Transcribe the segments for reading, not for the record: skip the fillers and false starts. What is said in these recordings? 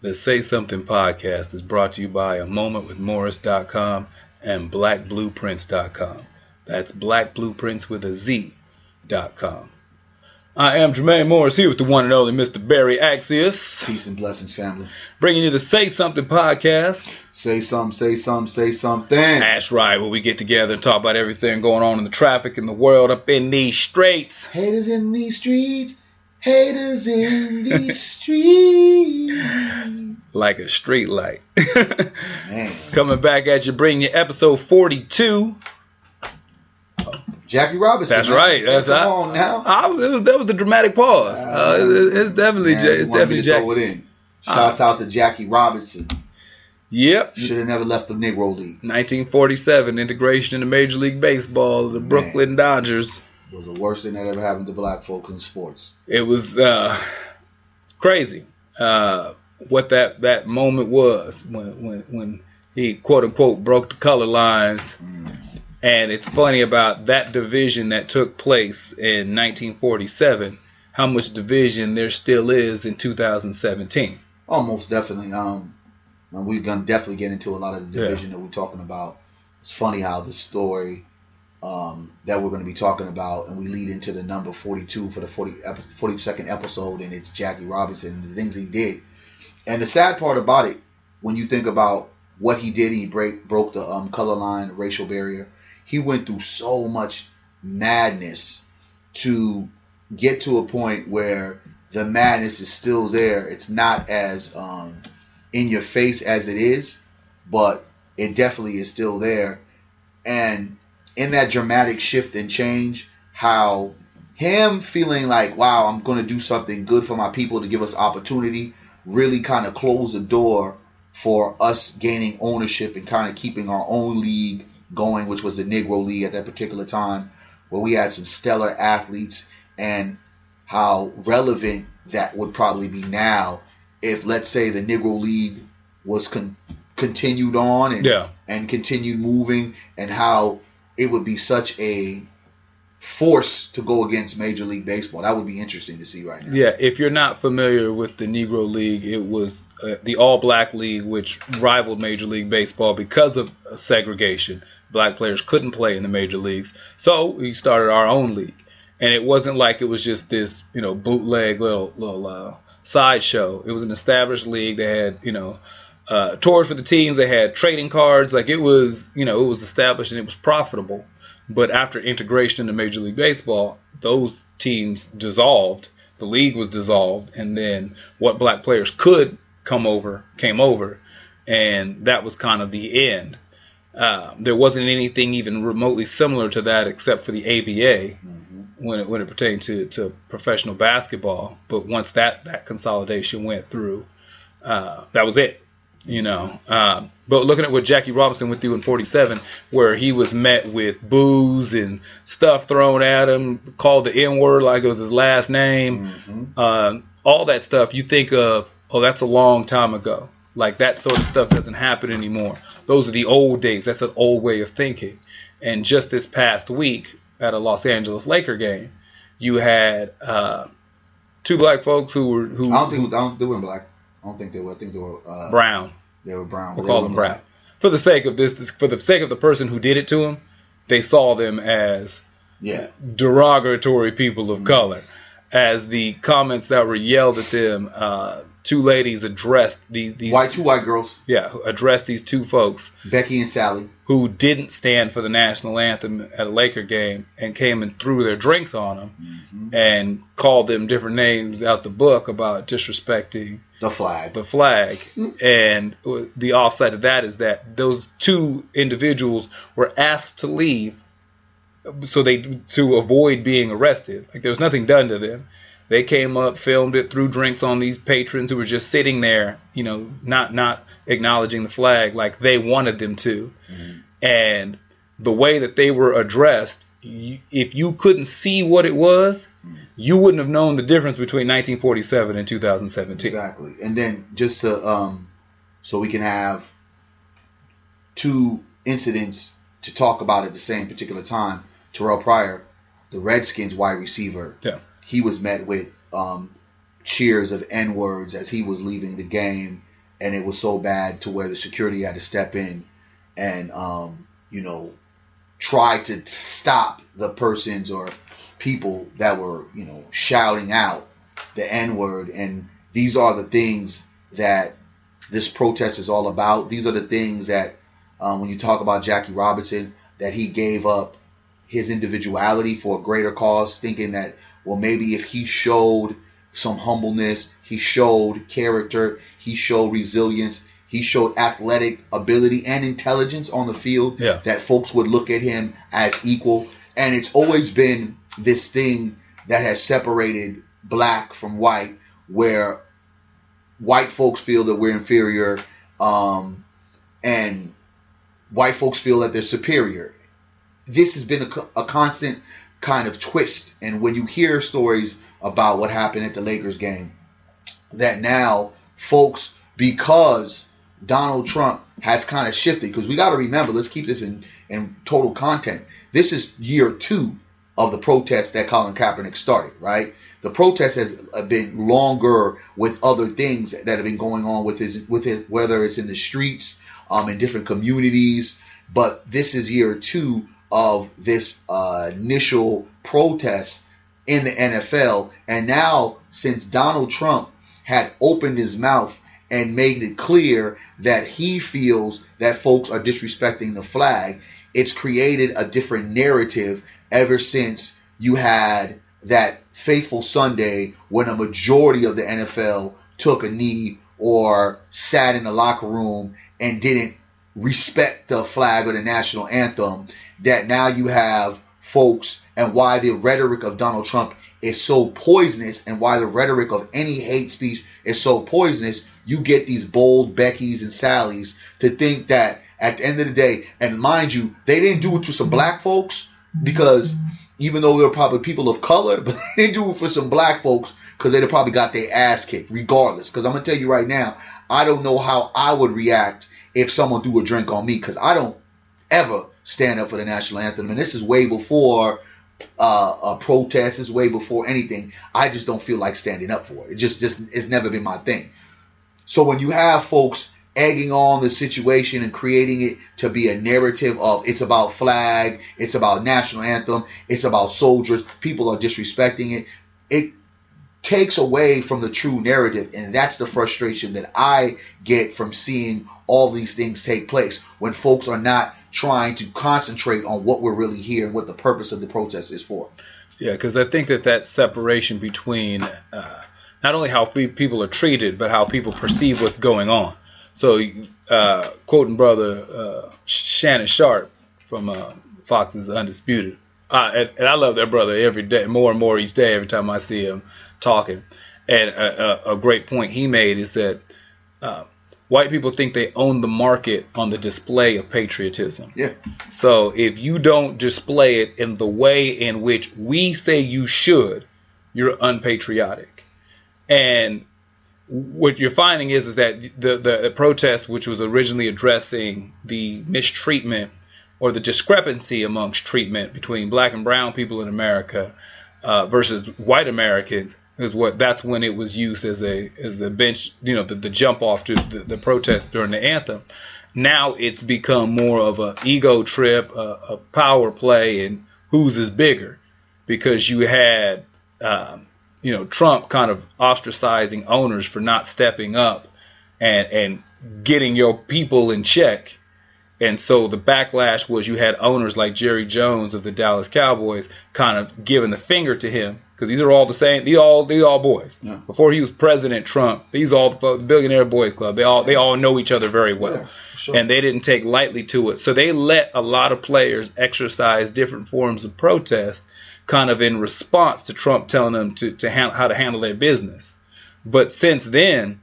The Say Something podcast is brought to you by amomentwithmorris.com and blackblueprints.com. That's blackblueprints with a Z.com. I am Jermaine Morris here with the one and only Mr. Barry Accius. Peace and blessings, family. Bringing you the Say Something podcast. Say something, say something, say something. That's right, where we get together and talk about everything going on in the traffic in the world up in these streets. Haters in these streets. Haters in these streets. Like a street light. Man. Coming back at you, bringing you episode 42. Jackie Robinson. That's right. Come on now. That was the dramatic pause. It's definitely Jackie. Throw it in. Shouts out to Jackie Robinson. Yep. Should have never left the Negro League. 1947, integration into Major League Baseball, the Brooklyn Dodgers. It was the worst thing that ever happened to black folks in sports. It was crazy what that moment was when he, quote unquote, broke the color lines. And it's funny about that division that took place in 1947, how much division there still is in 2017. Oh, most definitely. We're going to definitely get into a lot of the division that we're talking about. It's funny how the story that we're going to be talking about, and we lead into the number 42 for the 42nd episode, and it's Jackie Robinson and the things he did. And the sad part about it, when you think about what he did, he broke the color line, racial barrier. He went through so much madness to get to a point where the madness is still there. It's not as in your face as it is, but it definitely is still there. And in that dramatic shift and change, how him feeling like, wow, I'm going to do something good for my people to give us opportunity, really kind of closed the door for us gaining ownership and kind of keeping our own league going, which was the Negro League at that particular time, where we had some stellar athletes, and how relevant that would probably be now if, let's say, the Negro League was continued on and continued moving, and how it would be such a force to go against Major League Baseball. That would be interesting to see right now. Yeah, if you're not familiar with the Negro League, it was the all-black league, which rivaled Major League Baseball because of segregation. Black players couldn't play in the major leagues, so we started our own league. And it wasn't like it was just this, bootleg little sideshow. It was an established league. They had, tours for the teams. They had trading cards. Like it was established and it was profitable. But after integration into Major League Baseball, those teams dissolved. The league was dissolved, and then what black players could came over, and that was kind of the end. There wasn't anything even remotely similar to that except for the ABA when it pertained to professional basketball. But once that consolidation went through, that was it. But looking at what Jackie Robinson went through in 47, where he was met with boos and stuff thrown at him, called the N-word like it was his last name, all that stuff, you think of, oh, that's a long time ago. Like that sort of stuff doesn't happen anymore. Those are the old days. That's an old way of thinking. And just this past week at a Los Angeles Laker game, you had two black folks who they weren't black. I don't think they were. I think they were brown. They were brown. We'll call them brown. For the sake of for the sake of the person who did it to him, they saw them as derogatory people of color. As the comments that were yelled at them, two ladies addressed these two white girls. Yeah, addressed these two folks, Becky and Sally, who didn't stand for the national anthem at a Laker game and came and threw their drinks on them and called them different names out the book about disrespecting the flag. And the offside of that is that those two individuals were asked to leave to avoid being arrested. Like there was nothing done to them. They came up, filmed it, threw drinks on these patrons who were just sitting there, not acknowledging the flag like they wanted them to. And the way that they were addressed, if you couldn't see what it was, you wouldn't have known the difference between 1947 and 2017. Exactly. And then just to so we can have two incidents to talk about at the same particular time. Terrell Pryor, the Redskins wide receiver, he was met with cheers of N-words as he was leaving the game. and it was so bad to where the security had to step in and try to stop the persons or people that were shouting out the N-word. And these are the things that this protest is all about. These are the things that when you talk about Jackie Robinson, that he gave up his individuality for a greater cause, thinking that, well, maybe if he showed some humbleness, he showed character, he showed resilience, he showed athletic ability and intelligence on the field, that folks would look at him as equal. And it's always been this thing that has separated black from white, where white folks feel that we're inferior, and white folks feel that they're superior. This has been a constant kind of twist. And when you hear stories about what happened at the Lakers game, that now folks, because Donald Trump has kind of shifted, because we got to remember, let's keep this in total content. This is year 2 of the protest that Colin Kaepernick started, right? The protest has been longer with other things that have been going on with it, whether it's in the streets, in different communities. But this is year 2 of this initial protest in the NFL. And now, since Donald Trump had opened his mouth and made it clear that he feels that folks are disrespecting the flag, it's created a different narrative ever since you had that fateful Sunday when a majority of the NFL took a knee or sat in the locker room and didn't respect the flag or the national anthem. That now you have folks, and why the rhetoric of Donald Trump is so poisonous, and why the rhetoric of any hate speech is so poisonous. You get these bold Beckys and Sallys to think that at the end of the day, and mind you, they didn't do it to some black folks, because even though they're probably people of color, but they didn't do it for some black folks because they'd have probably got their ass kicked regardless. Because I'm going to tell you right now, I don't know how I would react if someone threw a drink on me, because I don't ever stand up for the national anthem. And this is way before a protest. This is way before anything. I just don't feel like standing up for it. It just it's never been my thing. So when you have folks egging on the situation and creating it to be a narrative of it's about flag, it's about national anthem, it's about soldiers, people are disrespecting it, it takes away from the true narrative. And that's the frustration that I get from seeing all these things take place, when folks are not trying to concentrate on what we're really here and what the purpose of the protest is for. Yeah, because I think that separation between not only how people are treated, but how people perceive what's going on. So, quoting brother Shannon Sharp from Fox's Undisputed, and I love that brother every day, more and more each day, every time I see him talking. And a great point he made is that white people think they own the market on the display of patriotism. Yeah. So if you don't display it in the way in which we say you should, you're unpatriotic. And what you're finding is that the protest, which was originally addressing the mistreatment or the discrepancy amongst treatment between black and brown people in America versus white Americans, that's when it was used as a bench, the jump off to the protest during the anthem. Now it's become more of an ego trip, a power play, and whose is bigger, because you had Trump kind of ostracizing owners for not stepping up and getting your people in check. And so the backlash was you had owners like Jerry Jones of the Dallas Cowboys kind of giving the finger to him, because these are all the same. These all boys. Yeah. Before he was President Trump, these all the Billionaire Boys Club. They all know each other very well. Yeah, sure. And they didn't take lightly to it. So they let a lot of players exercise different forms of protest, kind of in response to Trump telling them how to handle their business. But since then,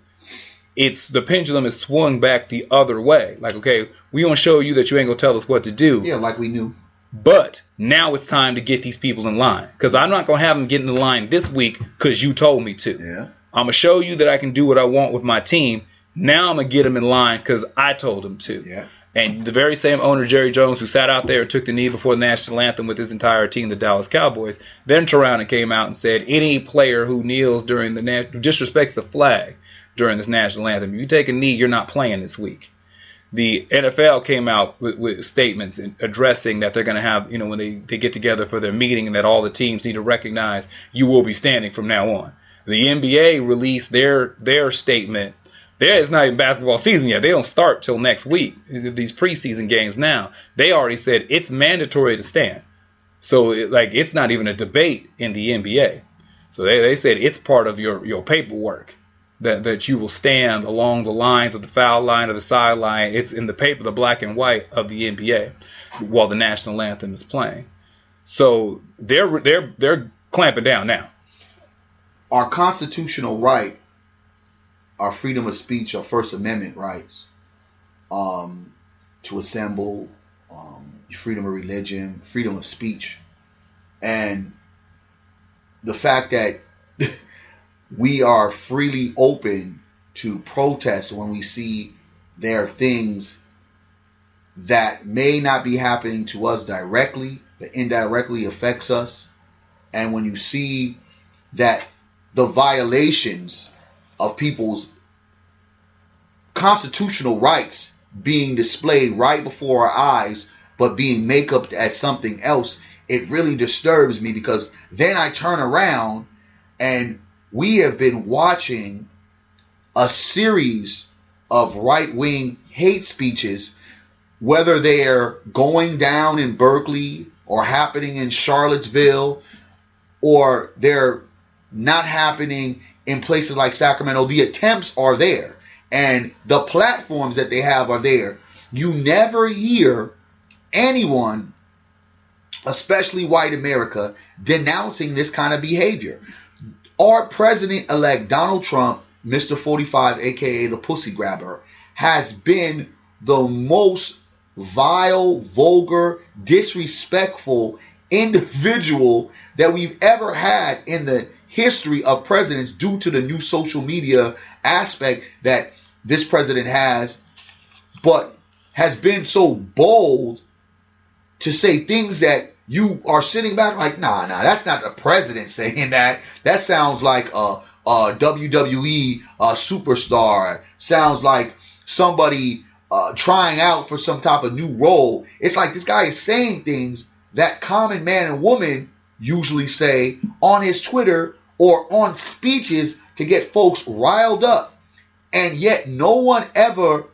the pendulum has swung back the other way. Like, okay, we gonna show you that you ain't gonna tell us what to do. Yeah, like we knew. But now it's time to get these people in line, because I'm not gonna have them get in the line this week because you told me to. Yeah. I'm gonna show you that I can do what I want with my team. Now I'm gonna get them in line because I told them to. Yeah. And the very same owner, Jerry Jones, who sat out there and took the knee before the national anthem with his entire team, the Dallas Cowboys, then turned around and came out and said any player who kneels during who disrespects the flag during this national anthem. If you take a knee, you're not playing this week. The NFL came out with statements addressing that they're going to have, when they get together for their meeting, and that all the teams need to recognize you will be standing from now on. The NBA released their statement. It's not even basketball season yet. They don't start till next week. These preseason games now, they already said it's mandatory to stand. So it's not even a debate in the NBA. So they said it's part of your paperwork that you will stand along the lines of the foul line or the sideline. It's in the paper, the black and white of the NBA, while the national anthem is playing. So they're clamping down now. Our constitutional right, our freedom of speech, our First Amendment rights, to assemble, freedom of religion, freedom of speech, and the fact that we are freely open to protest when we see there are things that may not be happening to us directly, but indirectly affects us. And when you see that the violations of people's constitutional rights being displayed right before our eyes, but being made up as something else, it really disturbs me, because then I turn around and we have been watching a series of right-wing hate speeches, whether they're going down in Berkeley or happening in Charlottesville, or they're not happening in places like Sacramento. The attempts are there, and the platforms that they have are there. You never hear anyone, especially white America, denouncing this kind of behavior. Our president-elect Donald Trump, Mr. 45, aka the pussy grabber, has been the most vile, vulgar, disrespectful individual that we've ever had in the history of presidents, due to the new social media aspect that this president has, but has been so bold to say things that you are sitting back like, nah, that's not the president saying that. That sounds like a WWE superstar. Sounds like somebody trying out for some type of new role. It's like this guy is saying things that common man and woman usually say on his Twitter or on speeches to get folks riled up. And yet no one ever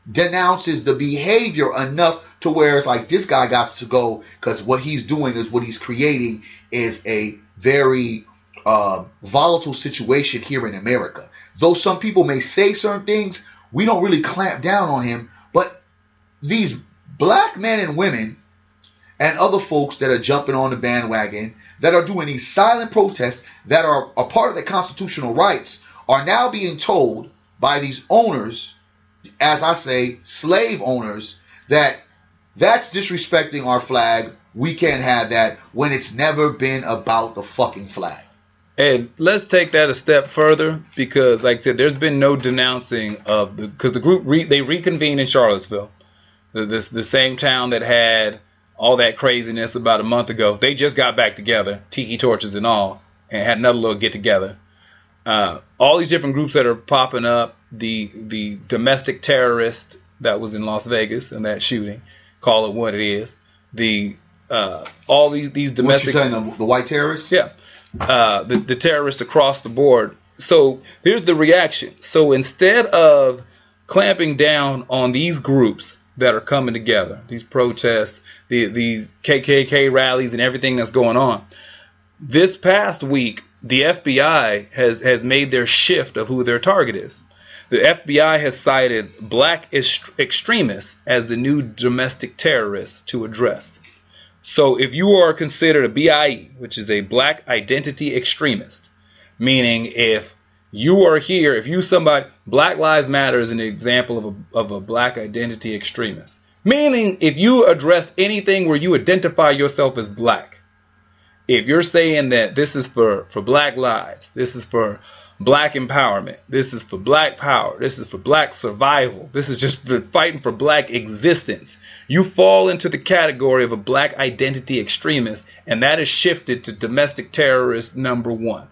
denounces the behavior enough to where it's like, this guy got to go, because what he's doing is what he's creating is a very volatile situation here in America. Though some people may say certain things, we don't really clamp down on him. But these black men and women and other folks that are jumping on the bandwagon, that are doing these silent protests, that are a part of their constitutional rights, are now being told by these owners, as I say, slave owners, that's disrespecting our flag. We can't have that, when it's never been about the fucking flag. And let's take that a step further, because like I said, there's been no denouncing of because the group they reconvened in Charlottesville, the same town that had all that craziness about a month ago. They just got back together, tiki torches and all, and had another little get together. All these different groups that are popping up, the domestic terrorist that was in Las Vegas and that shooting, call it what it is. All these domestic. What you saying, the white terrorists? Yeah, the terrorists across the board. So here's the reaction. So instead of clamping down on these groups that are coming together, these protests, these KKK rallies, and everything that's going on, this past week the FBI has made their shift of who their target is. The FBI has cited black extremists as the new domestic terrorists to address. So if you are considered a BIE, which is a black identity extremist, meaning if you are here, Black Lives Matter is an example of a black identity extremist. Meaning if you address anything where you identify yourself as black, if you're saying that this is for black lives, this is for black empowerment, this is for black power, this is for black survival, this is just for fighting for black existence, you fall into the category of a black identity extremist, and that is shifted to domestic terrorist number one.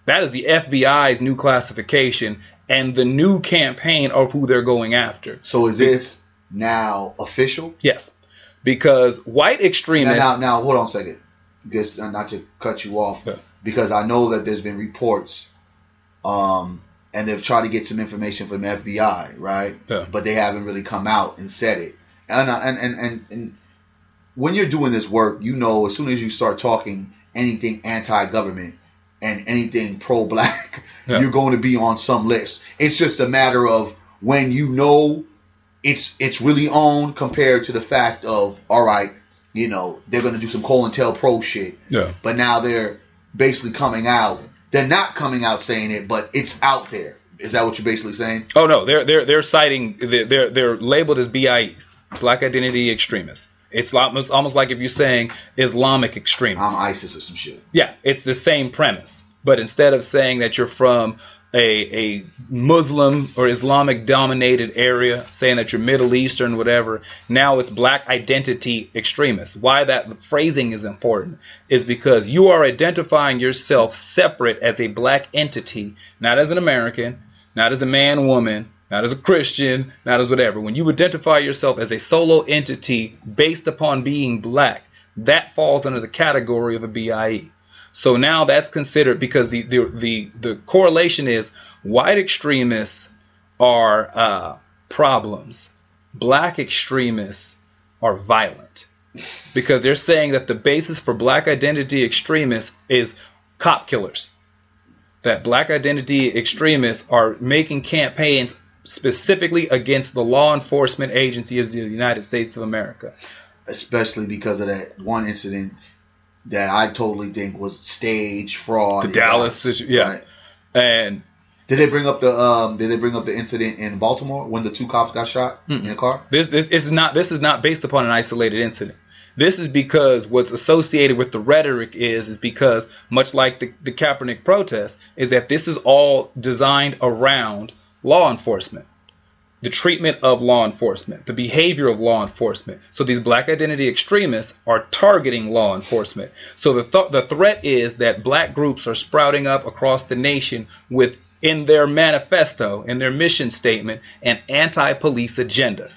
That is the FBI's new classification and the new campaign of who they're going after. So is this now official? Yes. Because white extremists... Now, hold on a second. Because, not to cut you off, because I know that there's been reports, and they've tried to get some information from the FBI, right? Yeah. But they haven't really come out and said it. And when you're doing this work, you know, as soon as you start talking anything anti-government and anything pro-black, you're going to be on some list. It's just a matter of when you know it's really on compared to the fact of, all right, you know, they're going to do some COINTELPRO shit. Yeah. But now they're basically coming out. They're not coming out saying it, but it's out there. Is that what you're basically saying? Oh no, they're citing they're labeled as BIEs, Black Identity Extremists. It's almost like if you're saying Islamic extremists. I'm ISIS or some shit. Yeah, it's the same premise, but instead of saying that you're from a Muslim or Islamic dominated area, saying that you're Middle Eastern, whatever, now it's Black Identity Extremists. Why that phrasing is important is because you are identifying yourself separate as a black entity, not as an American, not as a man, woman, not as a Christian, not as whatever. When you identify yourself as a solo entity based upon being black, that falls under the category of a BIE. So now that's considered, because the correlation is white extremists are problems. Black extremists are violent, because they're saying that the basis for Black Identity Extremists is cop killers. That Black Identity Extremists are making campaigns specifically against the law enforcement agency of the United States of America. Especially because of that one incident that I totally think was stage fraud. The Dallas situation, yeah. Right? And did they bring up the incident in Baltimore when the two cops got shot in a car? This is not based upon an isolated incident. This is because what's associated with the rhetoric is because, much like the Kaepernick protest, is that this is all designed around law enforcement, the treatment of law enforcement, the behavior of law enforcement. So these Black Identity Extremists are targeting law enforcement. So the threat is that black groups are sprouting up across the nation with, in their manifesto, in their mission statement, an anti-police agenda.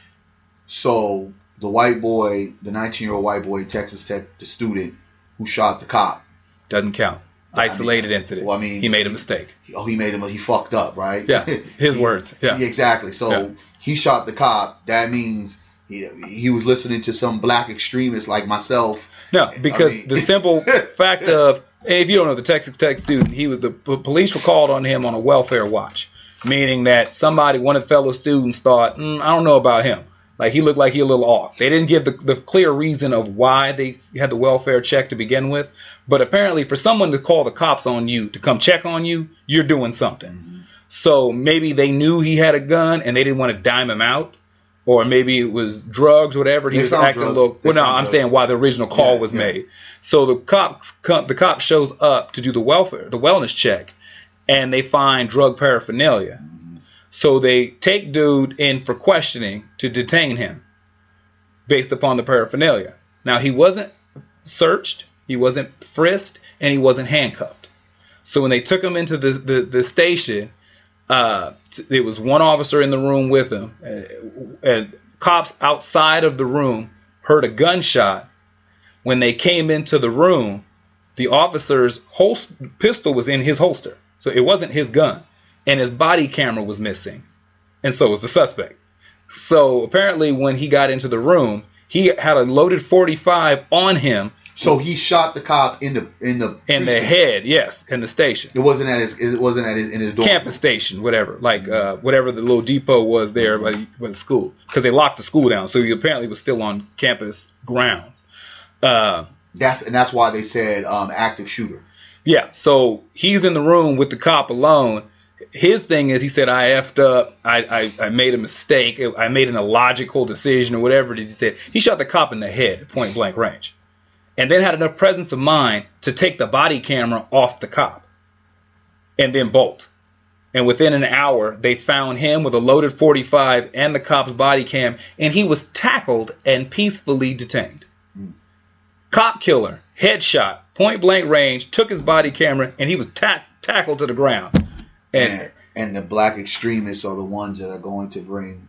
So the white boy, the 19-year-old white boy, Texas Tech, the student who shot the cop, doesn't count. Isolated incident. Well, I mean, he made a mistake. He fucked up, right? Yeah, his words. Yeah, exactly. So he shot the cop. That means he was listening to some black extremist like myself. No, because the simple fact of, if you don't know, the Texas Tech student, the police were called on him on a welfare watch, meaning that one of the fellow students thought, I don't know about him. Like, he looked like he a little off. They didn't give the clear reason of why they had the welfare check to begin with. But apparently for someone to call the cops on you, to come check on you, you're doing something. Mm-hmm. So maybe they knew he had a gun and they didn't want to dime him out. Or maybe it was drugs, whatever. He was acting a little... Well, no, I'm saying why the original call was made. So the cop shows up to do the wellness check, and they find drug paraphernalia. So they take dude in for questioning to detain him based upon the paraphernalia. Now, he wasn't searched, he wasn't frisked, and he wasn't handcuffed. So when they took him into the station, there was one officer in the room with him, and cops outside of the room heard a gunshot. When they came into the room, the officer's pistol was in his holster, so it wasn't his gun. And his body camera was missing. And so was the suspect. So apparently when he got into the room, he had a loaded .45 on him. So he shot the cop in the head, yes, in the station. It wasn't at his dorm. Campus station, whatever. Like whatever the little depot was there by the school. Because they locked the school down. So he apparently was still on campus grounds. That's why they said active shooter. Yeah, so he's in the room with the cop alone. His thing is, he said, I effed up. I made a mistake. I made an illogical decision or whatever it is. He said he shot the cop in the head at point blank range, and then had enough presence of mind to take the body camera off the cop and then bolt. And within an hour, they found him with a loaded .45 and the cop's body cam, and he was tackled and peacefully detained. Cop killer, headshot, point blank range, took his body camera, and he was tackled to the ground. And the black extremists are the ones that are going to bring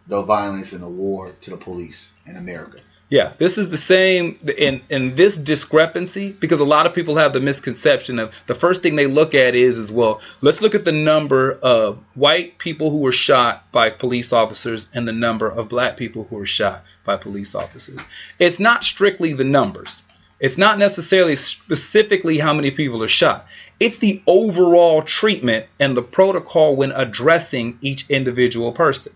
the violence and the war to the police in America. Yeah, this is the same in this discrepancy, because a lot of people have the misconception of the first thing they look at is well, let's look at the number of white people who were shot by police officers and the number of black people who were shot by police officers. It's not strictly the numbers. It's not necessarily specifically how many people are shot. It's the overall treatment and the protocol when addressing each individual person.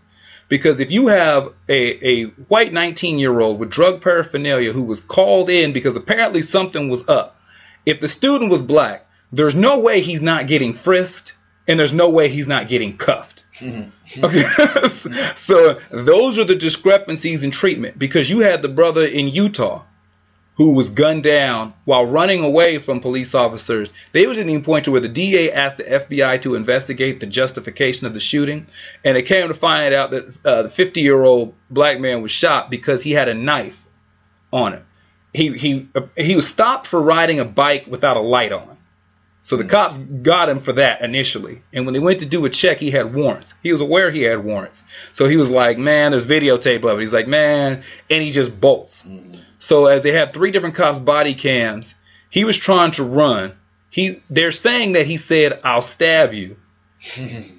Because if you have a white 19-year-old with drug paraphernalia who was called in because apparently something was up, if the student was black, there's no way he's not getting frisked, and there's no way he's not getting cuffed. Okay, so those are the discrepancies in treatment, because you had the brother in Utah who was gunned down while running away from police officers. They was at the point to where the DA asked the FBI to investigate the justification of the shooting, and it came to find out that the 50-year-old black man was shot because he had a knife on him. He was stopped for riding a bike without a light on. So the cops got him for that initially. And when they went to do a check, he had warrants. He was aware he had warrants. So he was like, man, there's videotape of it. He's like, man, and he just bolts. So as they had 3 different cops' body cams, he was trying to run. They're saying that he said, I'll stab you.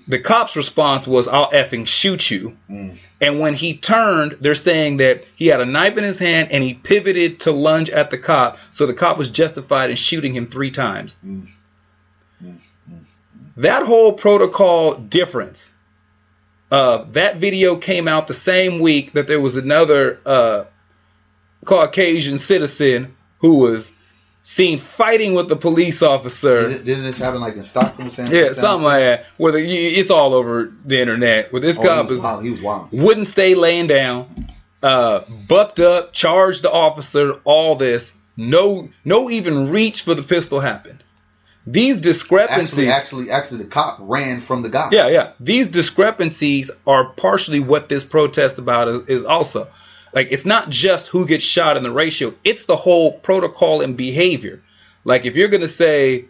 The cop's response was, I'll effing shoot you. And when he turned, they're saying that he had a knife in his hand and he pivoted to lunge at the cop. So the cop was justified in shooting him 3 times. That whole protocol difference, that video came out the same week that there was another Caucasian citizen who was seen fighting with the police officer. Isn't this happen like in Stockton? Yeah, something like that. Where it's all over the internet. Where this cop he was wild. Wouldn't stay laying down, bucked up, charged the officer. All this, no even reach for the pistol happened. These discrepancies. Actually, the cop ran from the guy. Yeah. These discrepancies are partially what this protest about is also. Like, it's not just who gets shot in the ratio. It's the whole protocol and behavior. Like, if you're going to say,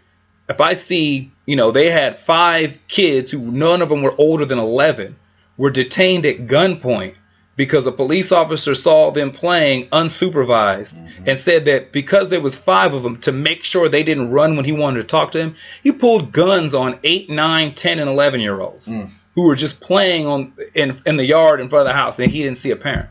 if I see, they had 5 kids who none of them were older than 11 were detained at gunpoint because a police officer saw them playing unsupervised and said that because there was 5 of them, to make sure they didn't run when he wanted to talk to him, he pulled guns on 8, 9, 10, and 11-year-olds who were just playing in the yard in front of the house and he didn't see a parent.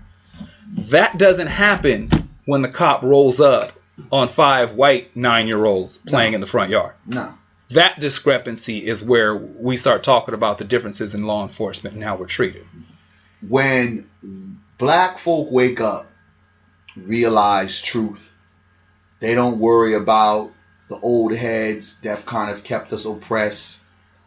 That doesn't happen when the cop rolls up on 5 white 9-year-olds playing in the front yard. No. That discrepancy is where we start talking about the differences in law enforcement and how we're treated. When black folk wake up, realize truth, they don't worry about the old heads that have kind of kept us oppressed.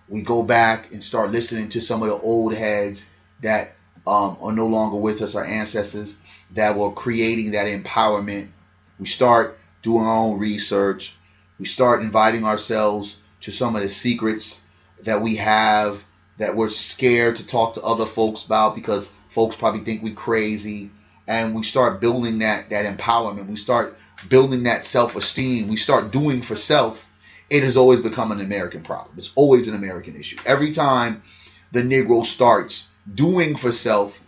We go back and start listening to some of the old heads that are no longer with us, our ancestors that were creating that empowerment. We start doing our own research. We start inviting ourselves to some of the secrets that we have that we're scared to talk to other folks about because folks probably think we're crazy. And we start building that empowerment. We start building that self-esteem. We start doing for self. It has always become an American problem. It's always an American issue. Every time the Negro starts doing for self,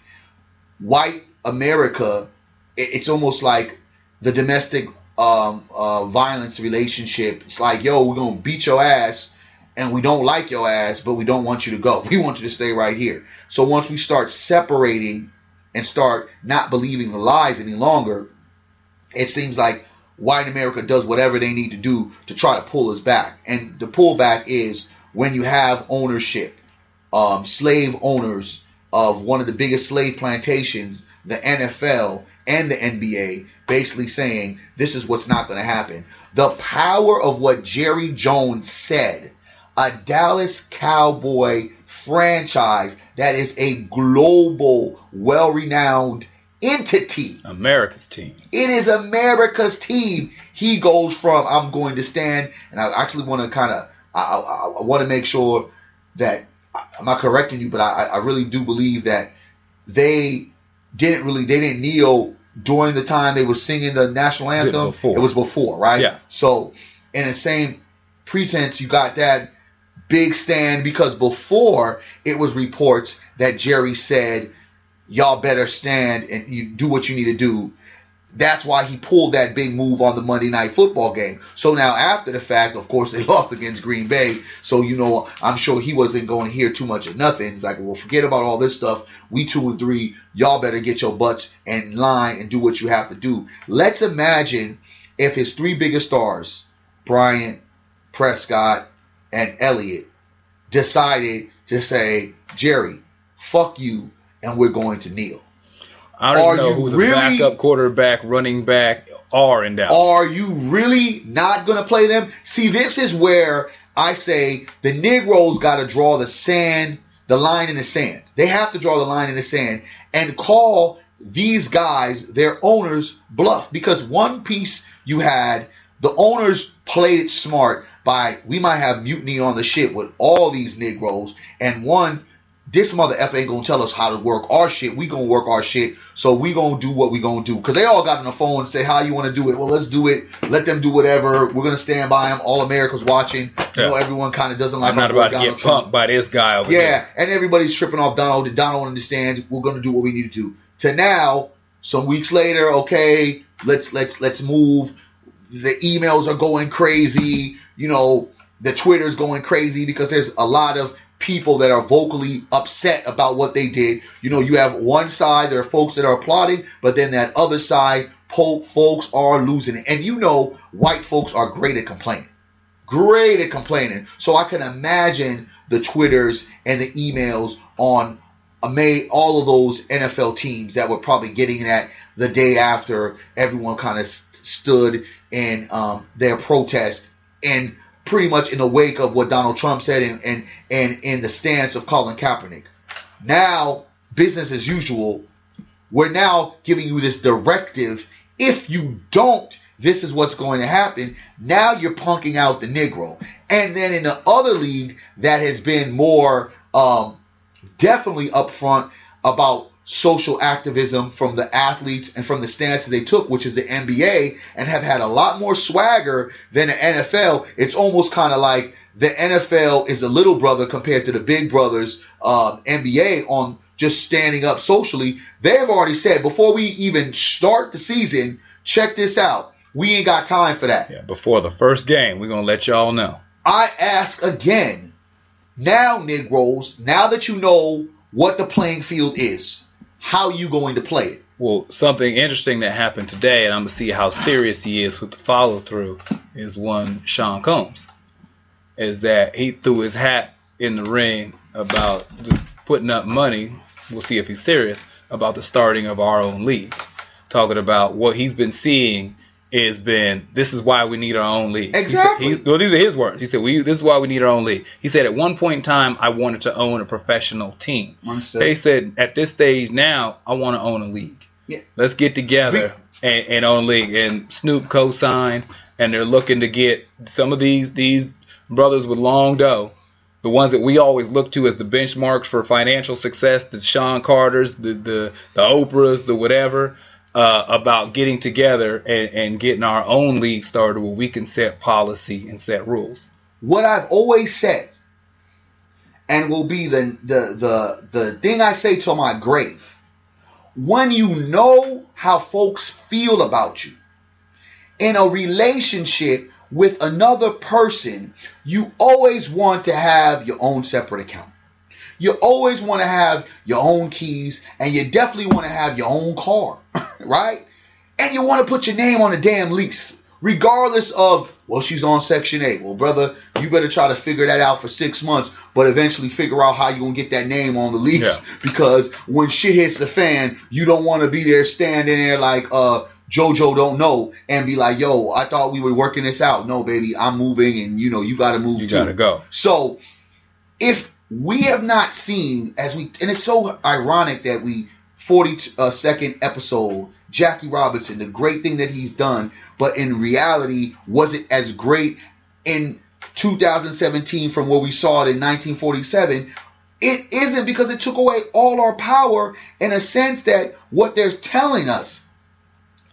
white America, it's almost like the domestic violence relationship. It's like, yo, we're going to beat your ass and we don't like your ass, but we don't want you to go. We want you to stay right here. So once we start separating and start not believing the lies any longer, it seems like white America does whatever they need to do to try to pull us back. And the pullback is when you have ownership, slave owners of one of the biggest slave plantations, the NFL and the NBA, basically saying this is what's not going to happen. The power of what Jerry Jones said, a Dallas Cowboy franchise that is a global, well-renowned entity. America's team. It is America's team. He goes from, I'm going to stand, and I actually want to I want to make sure that I'm not correcting you, but I really do believe that they didn't kneel during the time they were singing the national anthem. It was before, right? Yeah. So in the same pretense, you got that big stand, because before it was reports that Jerry said, y'all better stand and you do what you need to do. That's why he pulled that big move on the Monday Night Football game. So now after the fact, of course, they lost against Green Bay. So, I'm sure he wasn't going to hear too much of nothing. It's like, well, forget about all this stuff. We 2-3. Y'all better get your butts in line and do what you have to do. Let's imagine if his three biggest stars, Bryant, Prescott, and Elliott, decided to say, Jerry, fuck you, and we're going to kneel. I don't know who the backup quarterback, running back are in Dallas. Are you really not going to play them? See, this is where I say the Negroes got to draw the line in the sand. They have to draw the line in the sand and call these guys, their owners, bluff. Because one piece you had, the owners played it smart by, we might have mutiny on the ship with all these Negroes, and one, this mother F ain't gonna tell us how to work our shit. We gonna work our shit, so we gonna do what we gonna do. Because they all got on the phone and say, how you want to do it? Well, let's do it. Let them do whatever. We're gonna stand by them. All America's watching. Everyone kind of doesn't like. I'm not about to get punked by this guy over there. Yeah, and everybody's tripping off Donald. Donald understands we're gonna do what we need to do. To now, some weeks later, okay, let's move. The emails are going crazy. The Twitter's going crazy because there's a lot of people that are vocally upset about what they did. You have one side, there are folks that are applauding, but then that other side, folks are losing it. And white folks are great at complaining. Great at complaining. So I can imagine the Twitters and the emails on all of those NFL teams that were probably getting that the day after everyone kind of stood in their protest, and pretty much in the wake of what Donald Trump said and in the stance of Colin Kaepernick. Now, business as usual, we're now giving you this directive. If you don't, this is what's going to happen. Now you're punking out the Negro. And then in the other league that has been more definitely upfront about social activism from the athletes and from the stances they took, which is the NBA, and have had a lot more swagger than the NFL. It's almost kind of like the NFL is the little brother compared to the big brothers, NBA, on just standing up socially. They've already said, before we even start the season, check this out. We ain't got time for that. Yeah, before the first game, we're going to let y'all know. I ask again, now, Negroes, now that you know what the playing field is, how are you going to play it? Well, something interesting that happened today, and I'm going to see how serious he is with the follow-through, is one Sean Combs. Is that he threw his hat in the ring about putting up money, we'll see if he's serious, about the starting of our own league. Talking about what he's been seeing this is why we need our own league. Exactly. Well, these are his words. He said, this is why we need our own league. He said, at one point in time, I wanted to own a professional team. They said, at this stage now, I want to own a league. Yeah. Let's get together and own a league. And Snoop co-signed, and they're looking to get some of these brothers with long dough, the ones that we always look to as the benchmarks for financial success, the Sean Carters, the Oprahs, the whatever, about getting together and getting our own league started where we can set policy and set rules. What I've always said, and will be the thing I say till my grave, when you know how folks feel about you in a relationship with another person, you always want to have your own separate account. You always want to have your own keys, and you definitely want to have your own car, right? And you want to put your name on a damn lease, regardless of, well, she's on Section 8. Well, brother, you better try to figure that out for 6 months, but eventually figure out how you're going to get that name on the lease, because when shit hits the fan, you don't want to be there standing there like JoJo don't know and be like, yo, I thought we were working this out. No, baby, I'm moving, and you got to move too. You got to go. So if we have not seen, and it's so ironic that 42nd episode, Jackie Robinson, the great thing that he's done, but in reality, was it as great in 2017 from where we saw it in 1947? It isn't, because it took away all our power in a sense that what they're telling us,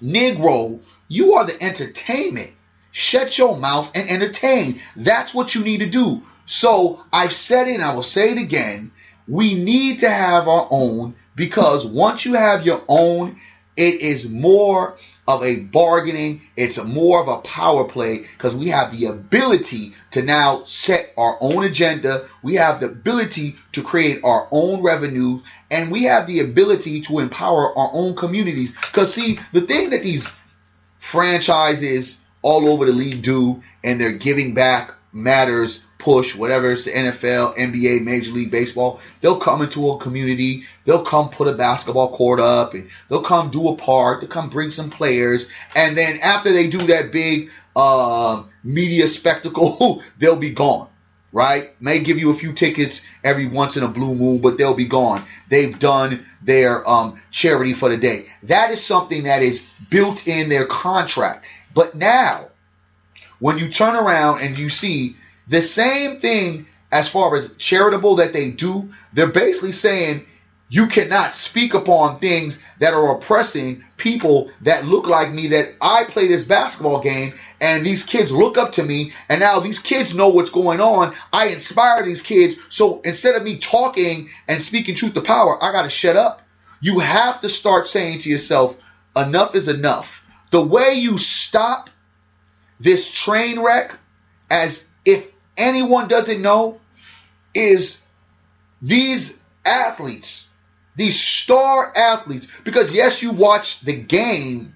Negro, you are the entertainment. Shut your mouth and entertain. That's what you need to do. So I've said it and I will say it again. We need to have our own, because once you have your own, it is more of a bargaining. It's more of a power play, because we have the ability to now set our own agenda. We have the ability to create our own revenue, and we have the ability to empower our own communities. Because see, the thing that these franchises all over the league do, and they're giving back matters, push, whatever, it's the NFL, NBA, Major League Baseball, they'll come into a community, they'll come put a basketball court up, and they'll come do a park, they'll come bring some players, and then after they do that big media spectacle, they'll be gone, right? May give you a few tickets every once in a blue moon, but they'll be gone. They've done their charity for the day. That is something that is built in their contract. But now, when you turn around and you see the same thing as far as charitable that they do, they're basically saying you cannot speak upon things that are oppressing people that look like me, that I play this basketball game and these kids look up to me, and now these kids know what's going on. I inspire these kids. So instead of me talking and speaking truth to power, I got to shut up. You have to start saying to yourself, enough is enough. The way you stop this train wreck, as if anyone doesn't know, is these athletes, these star athletes. Because yes, you watch the game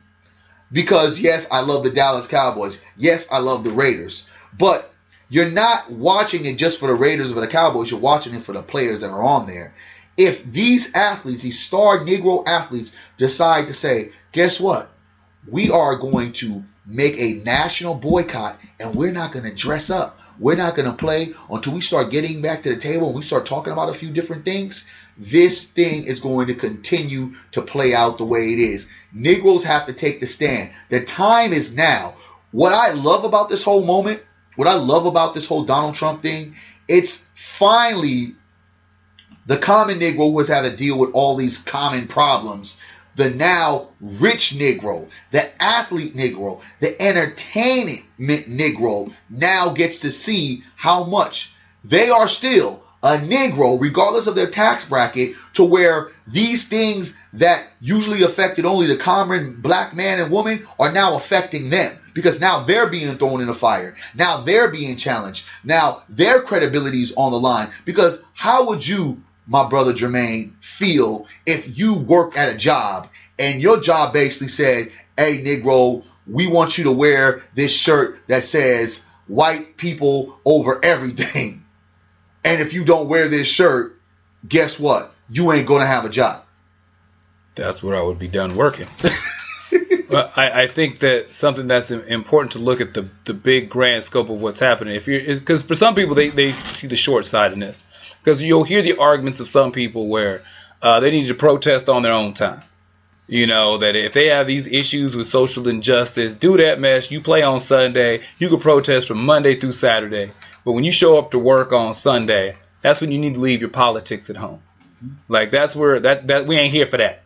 because yes, I love the Dallas Cowboys. Yes, I love the Raiders. But you're not watching it just for the Raiders or the Cowboys. You're watching it for the players that are on there. If these athletes, these star Negro athletes, decide to say, guess what? We are going to make a national boycott, and we're not going to dress up. We're not going to play until we start getting back to the table and we start talking about a few different things. This thing is going to continue to play out the way it is. Negroes have to take the stand. The time is now. What I love about this whole moment, what I love about this whole Donald Trump thing, it's finally the common Negro who has had to deal with all these common problems. The now rich Negro, the athlete Negro, the entertainment Negro now gets to see how much they are still a Negro, regardless of their tax bracket, to where these things that usually affected only the common black man and woman are now affecting them. Because now they're being thrown in the fire. Now they're being challenged. Now their credibility is on the line. Because how would you, my brother Jermaine, feel if you work at a job and your job basically said, hey, Negro, we want you to wear this shirt that says white people over everything. And if you don't wear this shirt, guess what? You ain't going to have a job. That's where I would be done working. I think that something that's important to look at the big grand scope of what's happening. Because for some people, they see the short-sightedness. Because you'll hear the arguments of some people where they need to protest on their own time. You know, that if they have these issues with social injustice, do that mess. You play on Sunday. You can protest from Monday through Saturday. But when you show up to work on Sunday, that's when you need to leave your politics at home. Like, that's where that we ain't here for that.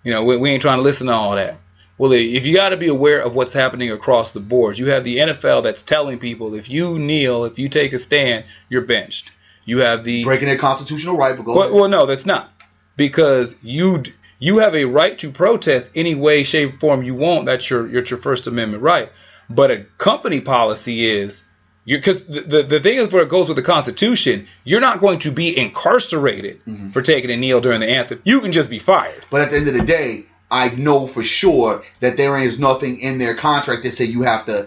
You know, we ain't trying to listen to all that. Well, if you got to be aware of what's happening across the board, you have the NFL that's telling people if you kneel, if you take a stand, you're benched. You have the breaking their constitutional right, but go ahead. Well, no, that's not, because you have a right to protest any way, shape, form you want. That's your First Amendment right. But a company policy is, because the thing is where it goes with the Constitution, you're not going to be incarcerated for taking a kneel during the anthem. You can just be fired. But at the end of the day, I know for sure that there is nothing in their contract that say you have to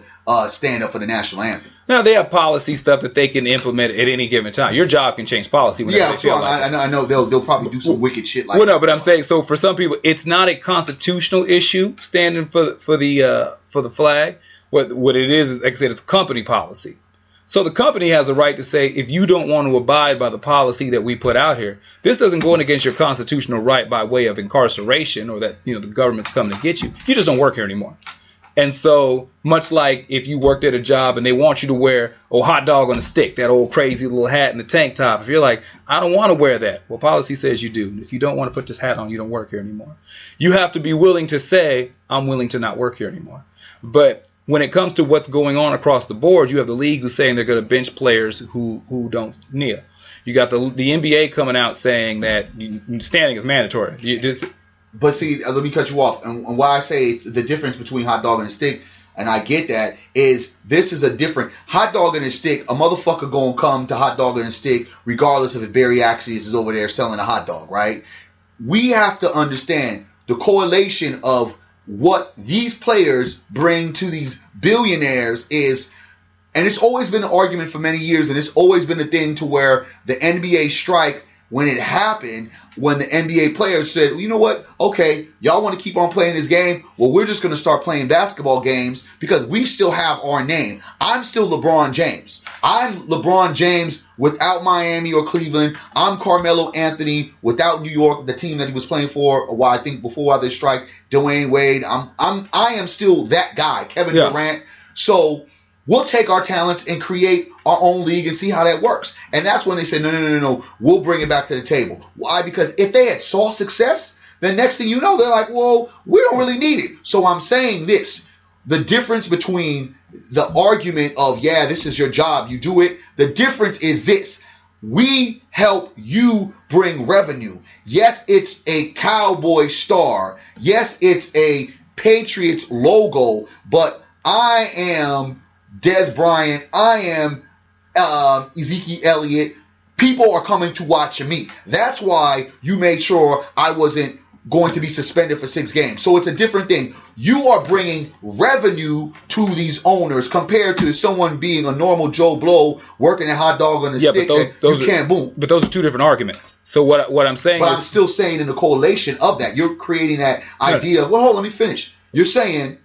stand up for the national anthem. Now, they have policy stuff that they can implement at any given time. Your job can change policy whenever they feel like it. I know they'll probably do some wicked shit like that. Well, no, but I'm saying, so for some people, it's not a constitutional issue standing for the flag. What it is, like I said, it's company policy. So the company has a right to say, if you don't want to abide by the policy that we put out here, this doesn't go in against your constitutional right by way of incarceration or that, you know, the government's coming to get you. You just don't work here anymore. And so much like if you worked at a job and they want you to wear a hot dog on a stick, that old crazy little hat and the tank top, if you're like, I don't want to wear that. Well, policy says you do. And if you don't want to put this hat on, you don't work here anymore. You have to be willing to say, I'm willing to not work here anymore. But when it comes to what's going on across the board, you have the league who's saying they're going to bench players who don't kneel. You got the NBA coming out saying that standing is mandatory. But see, let me cut you off. And why I say it's the difference between hot dog and a stick, and I get that, is this is a different hot dog and a stick. A motherfucker gonna come to hot dog and a stick regardless if Barry Accius is over there selling a hot dog, right? We have to understand the correlation of what these players bring to these billionaires is, and it's always been an argument for many years, and it's always been a thing to where the NBA strike, when it happened, when the NBA players said, you know what, okay, y'all want to keep on playing this game? Well, we're just going to start playing basketball games because we still have our name. I'm still LeBron James. I'm LeBron James without Miami or Cleveland. I'm Carmelo Anthony without New York, the team that he was playing for a while, I think before this strike, Dwayne Wade. I am still that guy, Kevin Durant. So we'll take our talents and create our own league and see how that works. And that's when they said, no, we'll bring it back to the table. Why? Because if they had saw success, then next thing you know, they're like, well, we don't really need it. So I'm saying this. The difference between the argument of, yeah, this is your job, you do it. The difference is this. We help you bring revenue. Yes, it's a Cowboy star. Yes, it's a Patriots logo. But I am Des Bryant, I am Ezekiel Elliott. People are coming to watch me. That's why you made sure I wasn't going to be suspended for 6 games. So it's a different thing. You are bringing revenue to these owners compared to someone being a normal Joe Blow working a hot dog on a stick you can't boom. But those are two different arguments. So what I'm saying I'm still saying in the correlation of that, you're creating that idea of, well, hold on, let me finish. You're saying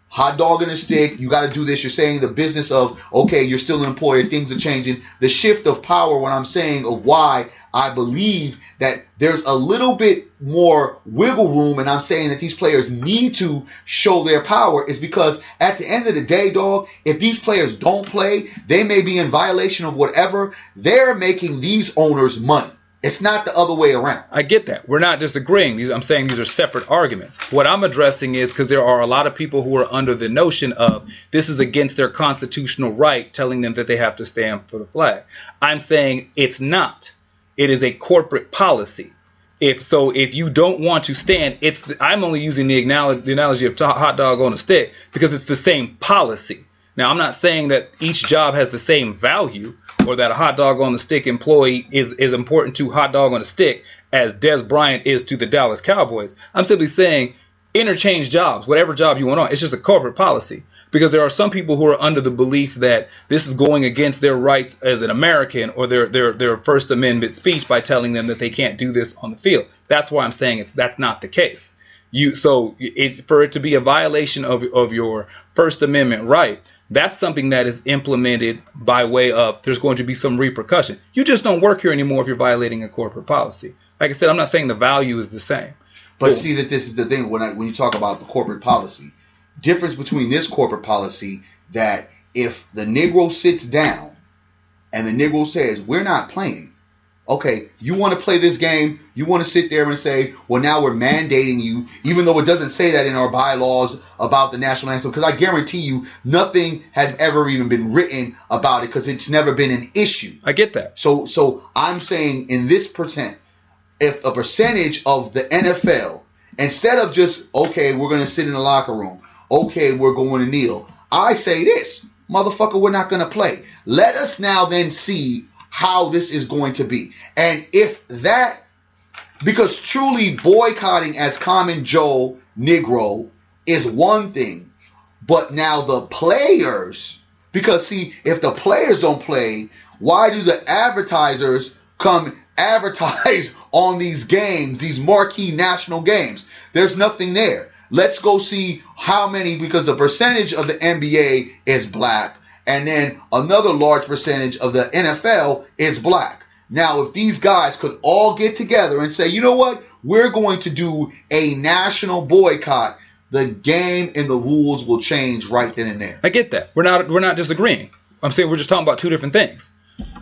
hot dog and a stick, you got to do this. You're saying the business of, okay, you're still an employer, things are changing. The shift of power, what I'm saying of why I believe that there's a little bit more wiggle room, and I'm saying that these players need to show their power, is because at the end of the day, dog, if these players don't play, they may be in violation of whatever. They're making these owners money. It's not the other way around. I get that. We're not disagreeing. I'm saying these are separate arguments. What I'm addressing is because there are a lot of people who are under the notion of this is against their constitutional right, telling them that they have to stand for the flag. I'm saying it's not. It is a corporate policy. If you don't want to stand, I'm only using the analogy of hot dog on a stick because it's the same policy. Now, I'm not saying that each job has the same value, or that a hot dog on the stick employee is important to hot dog on a stick as Des Bryant is to the Dallas Cowboys. I'm simply saying interchange jobs, whatever job you want on. It's just a corporate policy, because there are some people who are under the belief that this is going against their rights as an American or their First Amendment speech by telling them that they can't do this on the field. That's why I'm saying that's not the case. For it to be a violation of your First Amendment right, that's something that is implemented by way of there's going to be some repercussion. You just don't work here anymore if you're violating a corporate policy. Like I said, I'm not saying the value is the same. But see that this is the thing when you talk about the corporate policy. Difference between this corporate policy, that if the Negro sits down and the Negro says, we're not playing. Okay, you want to play this game, you want to sit there and say, well, now we're mandating you, even though it doesn't say that in our bylaws about the national anthem, because I guarantee you nothing has ever even been written about it because it's never been an issue. I get that. So I'm saying in this if a percentage of the NFL, instead of just, okay, we're going to sit in the locker room, okay, we're going to kneel, I say this, motherfucker, we're not going to play. Let us now then see how this is going to be. And if that, because truly boycotting as common Joe Negro is one thing, but now the players, because see, if the players don't play, why do the advertisers come advertise on these games, these marquee national games? There's nothing there. Let's go see how many, because the percentage of the NBA is black, and then another large percentage of the NFL is black. Now, if these guys could all get together and say, you know what, we're going to do a national boycott, the game and the rules will change right then and there. I get that. We're not disagreeing. I'm saying we're just talking about two different things.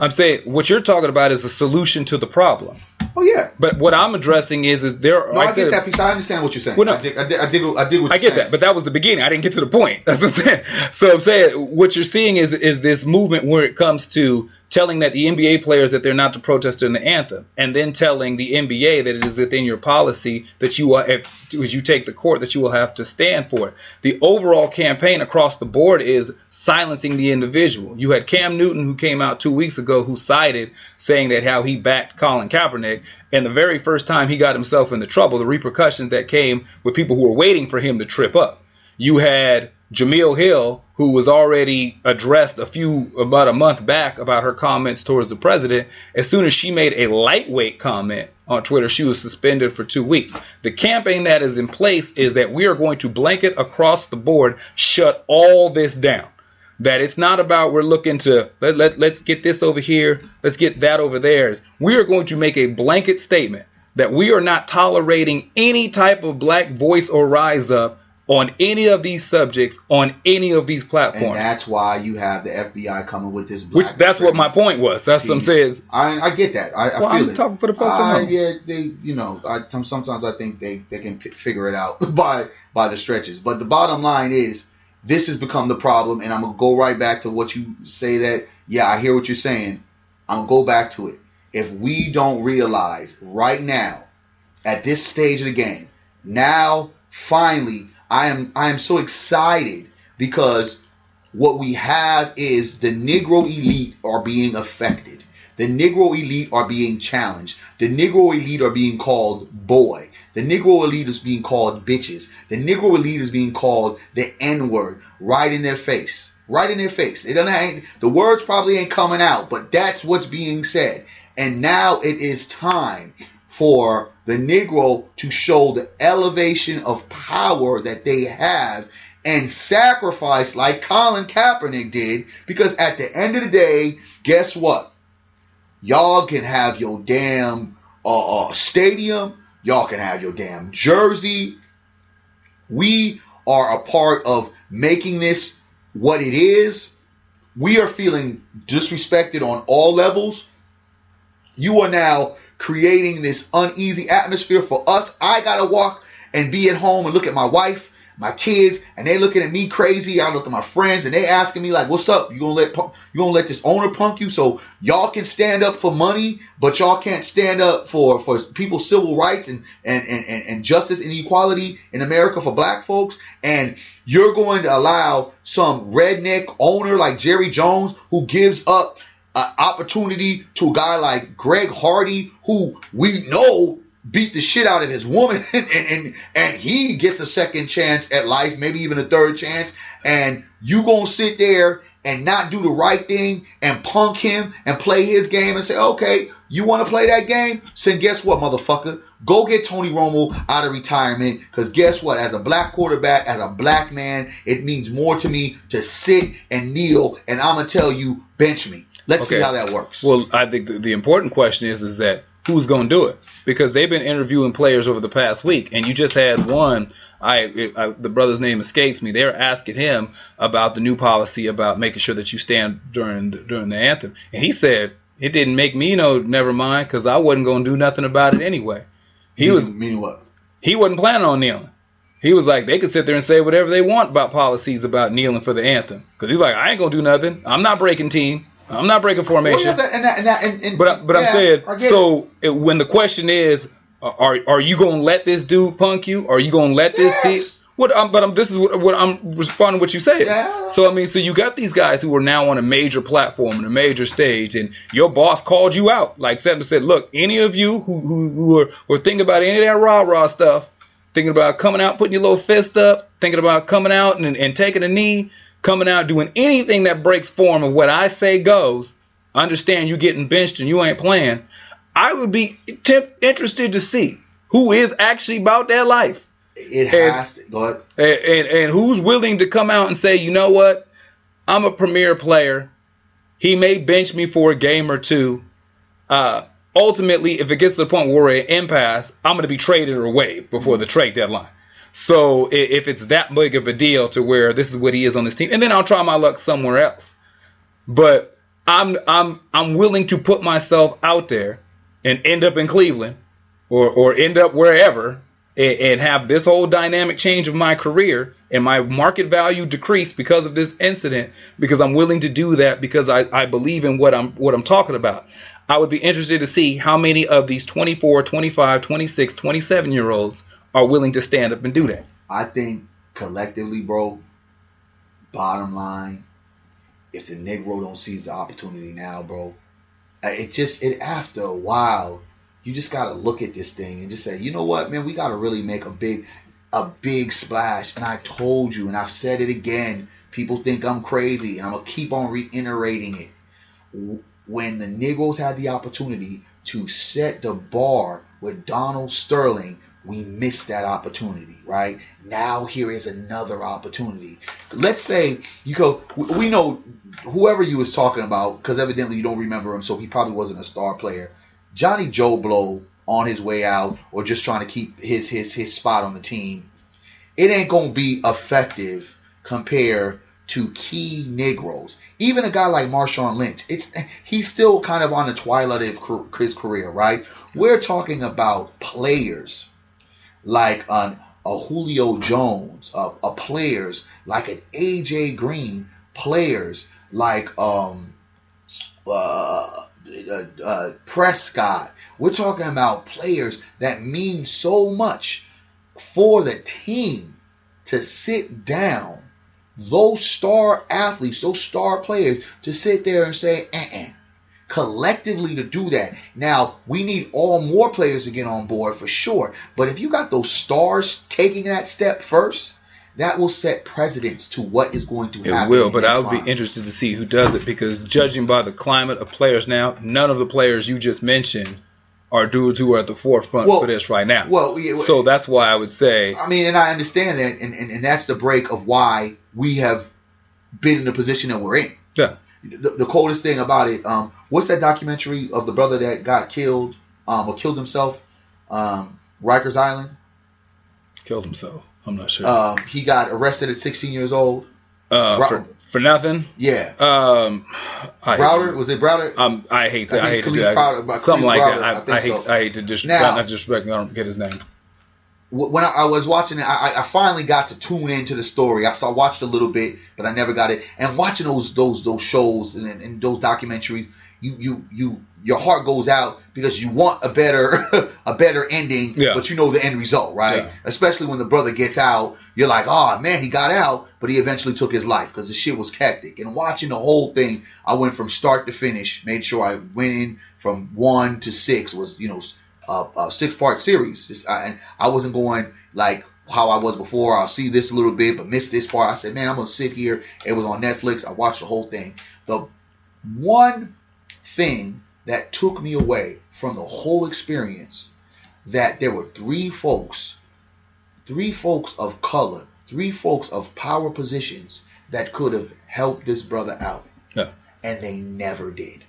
I'm saying what you're talking about is a solution to the problem. Oh yeah. But what I'm addressing is there. No, I get that piece. I understand what you're saying. Well, no, I dig what you're saying. I get that, but that was the beginning. I didn't get to the point. That's what I'm saying. So I'm saying what you're seeing is this movement where it comes to telling that the NBA players that they're not to protest in the anthem, and then telling the NBA that it is within your policy that you will, as you take the court, that you will have to stand for it. The overall campaign across the board is silencing the individual. You had Cam Newton, who came out 2 weeks ago, who cited saying that how he backed Colin Kaepernick, and the very first time he got himself into trouble, the repercussions that came with people who were waiting for him to trip up. You had Jameel Hill, who was already addressed about a month back about her comments towards the president. As soon as she made a lightweight comment on Twitter, she was suspended for 2 weeks. The campaign that is in place is that we are going to blanket across the board, shut all this down. That it's not about we're looking to let's get this over here, let's get that over there. We are going to make a blanket statement that we are not tolerating any type of black voice or rise up on any of these subjects, on any of these platforms. And that's why you have the FBI coming with this black that's what my point was. That's what I'm saying. I get that. I feel I'm it. Talking for the folks yeah, sometimes I think they can figure it out by the stretches. But the bottom line is, this has become the problem, and I'm going to go right back to what you say that, yeah, I hear what you're saying. I'm going to go back to it. If we don't realize right now, at this stage of the game, now, finally, I am so excited because what we have is the Negro elite are being affected. The Negro elite are being challenged. The Negro elite are being called boy. The Negro elite is being called bitches. The Negro elite is being called the N-word right in their face. Right in their face. The words probably ain't coming out, but that's what's being said. And now it is time for the Negro to show the elevation of power that they have and sacrifice like Colin Kaepernick did. Because at the end of the day, guess what? Y'all can have your damn stadium. Y'all can have your damn jersey. We are a part of making this what it is. We are feeling disrespected on all levels. You are now creating this uneasy atmosphere for us. I got to walk and be at home and look at my wife, my kids, and they looking at me crazy. I look at my friends and they asking me like, what's up? You gonna let this owner punk you so y'all can stand up for money, but y'all can't stand up for people's civil rights and justice and equality in America for black folks? And you're going to allow some redneck owner like Jerry Jones, who gives up opportunity to a guy like Greg Hardy, who we know beat the shit out of his woman, and he gets a second chance at life, maybe even a third chance, and you gonna sit there and not do the right thing and punk him and play his game and say, okay, you want to play that game? So guess what, motherfucker? Go get Tony Romo out of retirement, because guess what? As a black quarterback, as a black man, it means more to me to sit and kneel, and I'm going to tell you, bench me. Let's see how that works. Well, I think the important question is that who's going to do it? Because they've been interviewing players over the past week, and you just had one. The brother's name escapes me. They're asking him about the new policy about making sure that you stand during the anthem, and he said it didn't make me never mind, because I wasn't going to do nothing about it anyway. Meaning what? He wasn't planning on kneeling. He was like, they could sit there and say whatever they want about policies about kneeling for the anthem, because he's like, I ain't going to do nothing. I'm not breaking team. I'm not breaking formation. Well, but I'm saying, so when the question is, are you going to let this dude punk you? Are you going to let this thing? This is what I'm responding to what you said. Yeah. So you got these guys who are now on a major platform and a major stage, and your boss called you out. Like said, look, any of you who are thinking about any of that rah-rah stuff, thinking about coming out, putting your little fist up, thinking about coming out and taking a knee, coming out, doing anything that breaks form of what I say goes, understand you getting benched and you ain't playing. I would be interested to see who is actually about that life. It has to. Go ahead. And who's willing to come out and say, you know what? I'm a premier player. He may bench me for a game or two. Ultimately, if it gets to the point where we're at impasse, I'm going to be traded or waived before the trade deadline. So if it's that big of a deal to where this is what he is on this team, and then I'll try my luck somewhere else. But I'm willing to put myself out there and end up in Cleveland or end up wherever and have this whole dynamic change of my career and my market value decrease because of this incident, because I'm willing to do that because I believe in what I'm talking about. I would be interested to see how many of these 24, 25, 26, 27-year-olds are willing to stand up and do that. I think collectively, bro, bottom line, if the Negro don't seize the opportunity now, bro, it after a while, you just got to look at this thing and just say, you know what, man, we got to really make a big splash. And I told you, and I've said it again, people think I'm crazy, and I'm going to keep on reiterating it. When the Negroes had the opportunity to set the bar with Donald Sterling, we missed that opportunity, right? Now here is another opportunity. Let's say we know whoever you was talking about, because evidently you don't remember him, so he probably wasn't a star player. Johnny Joe Blow on his way out or just trying to keep his spot on the team. It ain't going to be effective compared to key Negroes. Even a guy like Marshawn Lynch, he's still kind of on the twilight of his career, right? We're talking about players like a Julio Jones, players like an AJ Green, players like Prescott. We're talking about players that mean so much for the team to sit down. Those star athletes, those star players, to sit there and say, collectively to do that. Now, we need more players to get on board for sure. But if you got those stars taking that step first, that will set precedents to what is going to happen. It will, but I would be interested to see who does it, because judging by the climate of players now, none of the players you just mentioned are dudes who are at the forefront for this right now. So that's why I would say. I mean, and I understand that, and that's the break of why we have been in the position that we're in. Yeah. The coldest thing about it, what's that documentary of the brother that got killed or killed himself? Rikers Island? Killed himself. I'm not sure. He got arrested at 16 years old. For nothing? Yeah. Browder? Was it Browder? I hate that. I hate to do that. Something like that. I hate to not disrespect. I don't get his name. When I was watching it, I finally got to tune into the story. I watched a little bit, but I never got it. And watching those shows and those documentaries, your heart goes out because you want a better ending, but you know the end result, right? Yeah. Especially when the brother gets out, you're like, oh man, he got out, but he eventually took his life because the shit was hectic. And watching the whole thing, I went from start to finish, made sure I went in from 1 to 6, was a 6-part series. And I wasn't going like how I was before. I'll see this a little bit, but miss this part. I said, man, I'm going to sit here. It was on Netflix. I watched the whole thing. The one thing that took me away from the whole experience, that there were three folks of color, 3 folks of power positions that could have helped this brother out. Yeah. And they never did.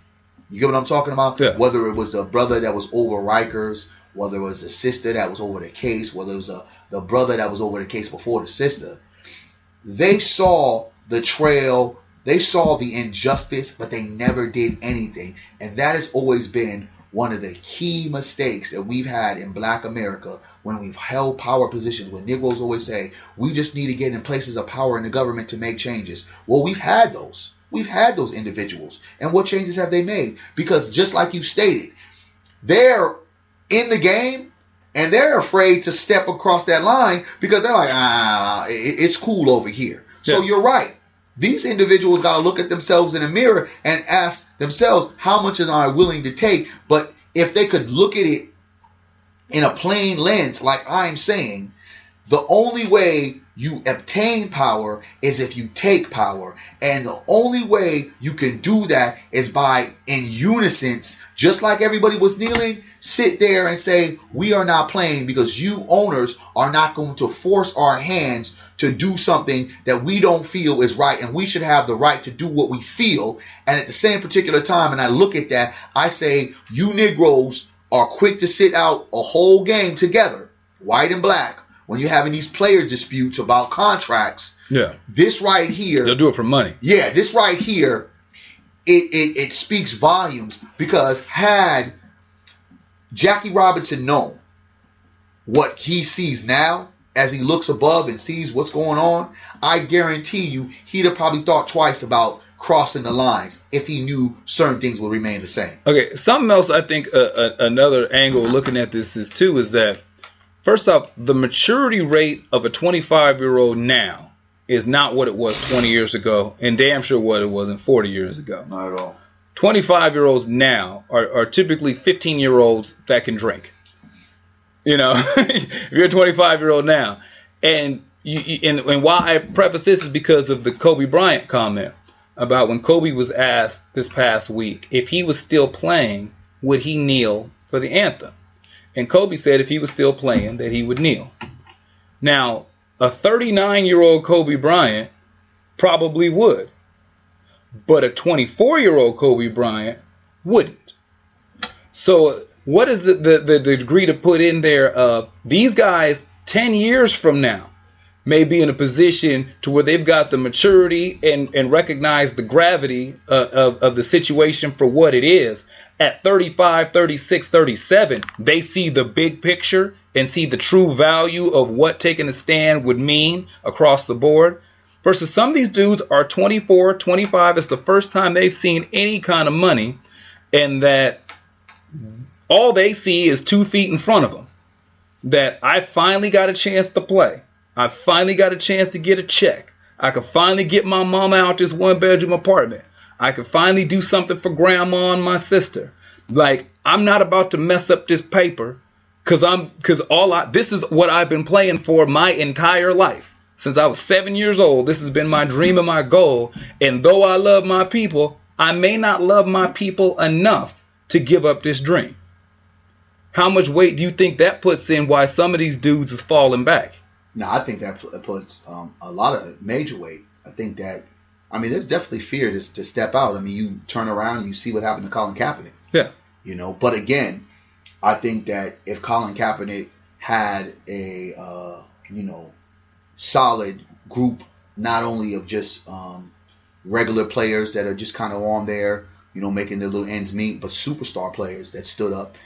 You get what I'm talking about? Yeah. Whether it was the brother that was over Rikers, whether it was the sister that was over the case, whether it was the brother that was over the case before the sister, they saw the trail, they saw the injustice, but they never did anything. And that has always been one of the key mistakes that we've had in Black America when we've held power positions. When Negroes always say, we just need to get in places of power in the government to make changes. Well, we've had those. We've had those individuals. And what changes have they made? Because just like you stated, they're in the game and they're afraid to step across that line because they're like, it's cool over here. Yeah. So you're right. These individuals got to look at themselves in a mirror and ask themselves, how much am I willing to take? But if they could look at it in a plain lens, like I'm saying, the only way you obtain power is if you take power. And the only way you can do that is by, in unison, just like everybody was kneeling, sit there and say, we are not playing because you owners are not going to force our hands to do something that we don't feel is right. And we should have the right to do what we feel. And at the same particular time, and I look at that, I say, you Negroes are quick to sit out a whole game together, white and black, when you're having these player disputes about contracts. Yeah. This right here. They'll do it for money. Yeah, this right here it speaks volumes, because had Jackie Robinson known what he sees now as he looks above and sees what's going on, I guarantee you he'd have probably thought twice about crossing the lines if he knew certain things would remain the same. Okay, something else I think another angle looking at this is that, first off, the maturity rate of a 25-year-old now is not what it was 20 years ago, and damn sure what it wasn't 40 years ago. Not at all. 25-year-olds now are typically 15-year-olds that can drink. You know, if you're a 25-year-old now, and why I preface this is because of the Kobe Bryant comment about when Kobe was asked this past week if he was still playing, would he kneel for the anthem? And Kobe said if he was still playing, that he would kneel. Now, a 39-year-old Kobe Bryant probably would, but a 24-year-old Kobe Bryant wouldn't. So what is the degree to put in there of these guys 10 years from now may be in a position to where they've got the maturity and recognize the gravity of the situation for what it is. At 35, 36, 37, they see the big picture and see the true value of what taking a stand would mean across the board. Versus some of these dudes are 24, 25. It's the first time they've seen any kind of money, and that all they see is 2 feet in front of them. That I finally got a chance to play. I finally got a chance to get a check. I could finally get my mama out this 1-bedroom apartment. I could finally do something for grandma and my sister. Like, I'm not about to mess up this paper because this is what I've been playing for my entire life. Since I was 7 years old, this has been my dream and my goal. And though I love my people, I may not love my people enough to give up this dream. How much weight do you think that puts in why some of these dudes is falling back? No, I think that puts a lot of major weight. I think that, there's definitely fear to step out. You turn around and you see what happened to Colin Kaepernick. Yeah. But again, I think that if Colin Kaepernick had a, solid group, not only of just regular players that are just kind of on there, making their little ends meet, but superstar players that stood up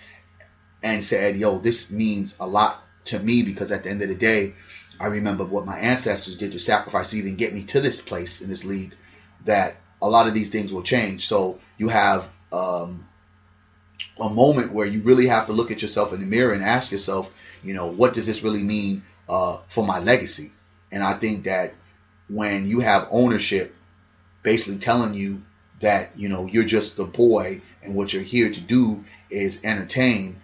and said, yo, this means a lot to me, because at the end of the day, I remember what my ancestors did to sacrifice to even get me to this place in this league, that a lot of these things will change. So you have a moment where you really have to look at yourself in the mirror and ask yourself, what does this really mean for my legacy? And I think that when you have ownership basically telling you that, you're just the boy and what you're here to do is entertain,